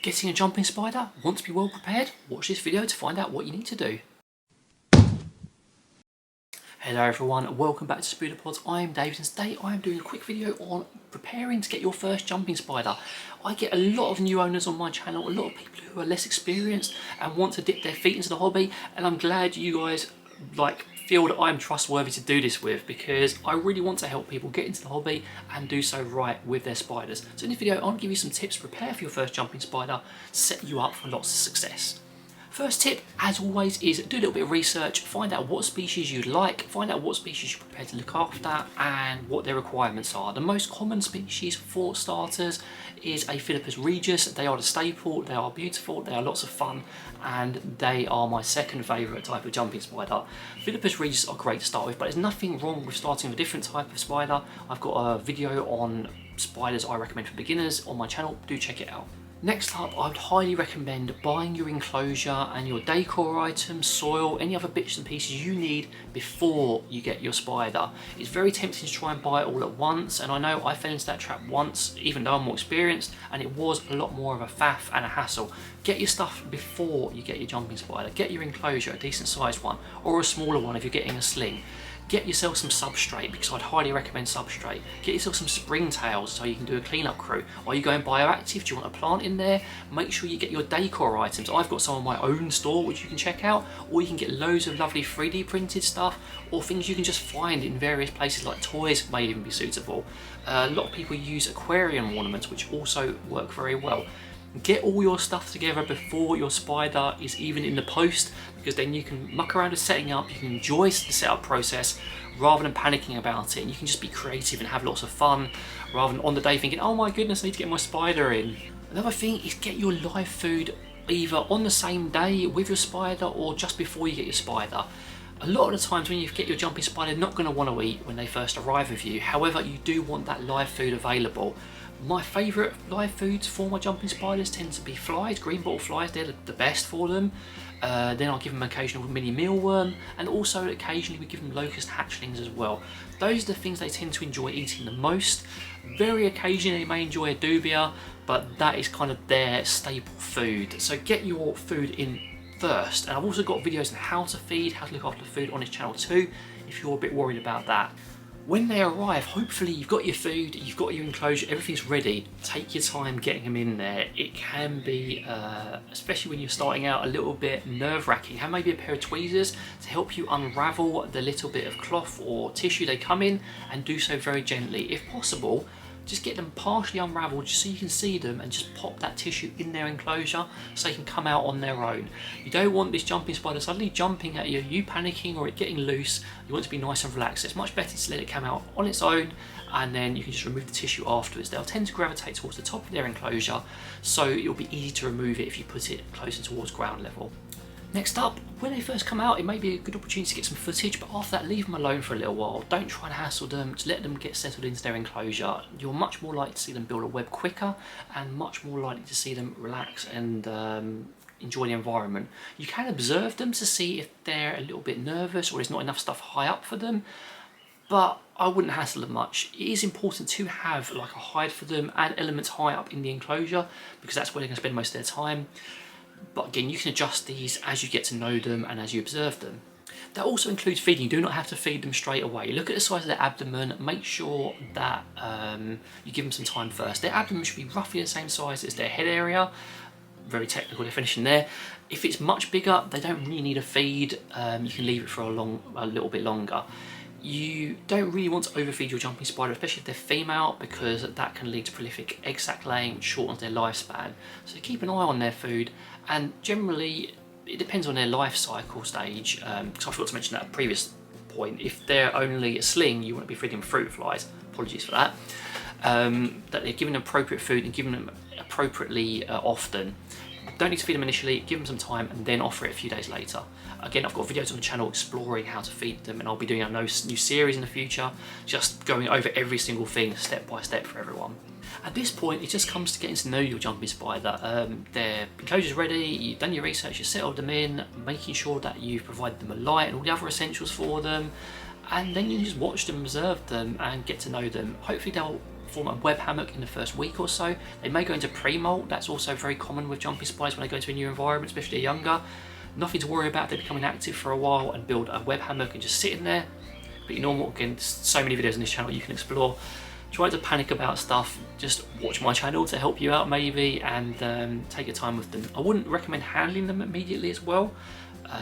Getting a jumping spider? Want to be well prepared? Watch this video to find out what you need to do. Hello everyone, welcome back to Spooderpods. I am David and today I am doing a quick video on preparing to get your first jumping spider. I get a lot of new owners on my channel, a lot of people who are less experienced and want to dip their feet into the hobby, and I'm glad you guys feel that I'm trustworthy to do this with, because I really want to help people get into the hobby and do so right with their spiders. So in this video, I'll give you some tips to prepare for your first jumping spider, set you up for lots of success. First tip, as always, is do a little bit of research, find out what species you like, find out what species you're prepared to look after and what their requirements are. The most common species for starters is a Philippus regius. They are the staple, they are beautiful, they are lots of fun, and they are my second favourite type of jumping spider. Philippus regius are great to start with, but there's nothing wrong with starting with a different type of spider. I've got a video on spiders I recommend for beginners on my channel, do check it out. Next up, I would highly recommend buying your enclosure and your decor items, soil, any other bits and pieces you need before you get your spider. It's very tempting to try and buy it all at once, and I know I fell into that trap once, even though I'm more experienced, and it was a lot more of a faff and a hassle. Get your stuff before you get your jumping spider. Get your enclosure, a decent sized one, or a smaller one if you're getting a sling. Get yourself some substrate, because I'd highly recommend substrate. Get yourself some springtails so you can do a cleanup crew. Are you going bioactive? Do you want a plant in there? Make sure you get your decor items. I've got some on my own store which you can check out, or you can get loads of lovely 3D printed stuff, or things you can just find in various places, like toys may even be suitable. A lot of people use aquarium ornaments which also work very well. Get all your stuff together before your spider is even in the post, because then you can muck around with setting up, you can enjoy the setup process rather than panicking about it, and you can just be creative and have lots of fun rather than on the day thinking, oh my goodness, I need to get my spider in. Another thing is get your live food either on the same day with your spider or just before you get your spider. A lot of the times when you get your jumping spider, they're not going to want to eat when they first arrive with you. However, you do want that live food available. My favourite live foods for my jumping spiders tend to be flies, green bottle flies. They're the best for them. Then I'll give them an occasional mini mealworm, and also occasionally we give them locust hatchlings as well. Those are the things they tend to enjoy eating the most. Very occasionally they may enjoy a dubia, but that is kind of their staple food. So get your food in first. And I've also got videos on how to feed, how to look after the food on this channel too, if you're a bit worried about that. When they arrive, hopefully you've got your food, you've got your enclosure, everything's ready. Take your time getting them in there. It can be, especially when you're starting out, a little bit nerve-wracking. Have maybe a pair of tweezers to help you unravel the little bit of cloth or tissue they come in, and do so very gently. If possible, just get them partially unraveled just so you can see them, and just pop that tissue in their enclosure so they can come out on their own. You don't want this jumping spider suddenly jumping at you panicking or it getting loose. You want it to be nice and relaxed. It's much better to let it come out on its own, and then you can just remove the tissue afterwards. They'll tend to gravitate towards the top of their enclosure, so it'll be easy to remove it if you put it closer towards ground level. Next up, when they first come out, it may be a good opportunity to get some footage, but after that, leave them alone for a little while. Don't try and hassle them, just let them get settled into their enclosure. You're much more likely to see them build a web quicker, and much more likely to see them relax and enjoy the environment. You can observe them to see if they're a little bit nervous or there's not enough stuff high up for them, but I wouldn't hassle them much. It is important to have like a hide for them and elements high up in the enclosure, because that's where they're going to spend most of their time. But again, you can adjust these as you get to know them and as you observe them. That also includes feeding. You do not have to feed them straight away. Look at the size of their abdomen. Make sure that you give them some time first. Their abdomen should be roughly the same size as their head area. Very technical definition there. If it's much bigger, they don't really need a feed. You can leave it for a little bit longer. You don't really want to overfeed your jumping spider, especially if they're female, because that can lead to prolific egg sac laying, which shortens their lifespan. So keep an eye on their food, and generally it depends on their life cycle stage. Because I forgot to mention that at a previous point, if they're only a sling, you want to be feeding them fruit flies. Apologies for that. That they're given appropriate food and given them appropriately often. Don't need to feed them initially, give them some time, and then offer it a few days later. Again, I've got videos on the channel exploring how to feed them, and I'll be doing a new series in the future, just going over every single thing step by step for everyone. At this point, it just comes to getting to know your jumping spider. Their enclosure's ready, you've done your research, you've settled them in, making sure that you've provided them a light and all the other essentials for them, and then you just watch them, observe them, and get to know them. Hopefully they'll form a web hammock in the first week or so. They may go into pre-molt. That's also very common with jumping spiders when they go into a new environment, especially if they're younger. Nothing to worry about. They're becoming active for a while and build a web hammock and just sit in there. But normal, again, so many videos on this channel you can explore. Try to panic about stuff, just watch my channel to help you out maybe, and take your time with them. I wouldn't recommend handling them immediately as well.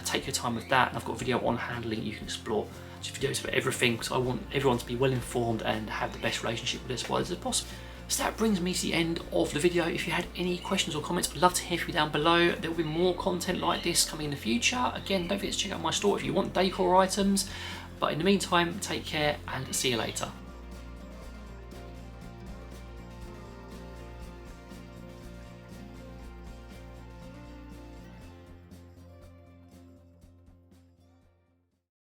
Take your time with that, and I've got a video on handling you can explore. Just videos for everything, because I want everyone to be well informed and have the best relationship with their spiders as possible. So that brings me to the end of the video. If you had any questions or comments, I'd love to hear from you down below. There will be more content like this coming in the future. Again, don't forget to check out my store if you want decor items. But in the meantime, take care and see you later.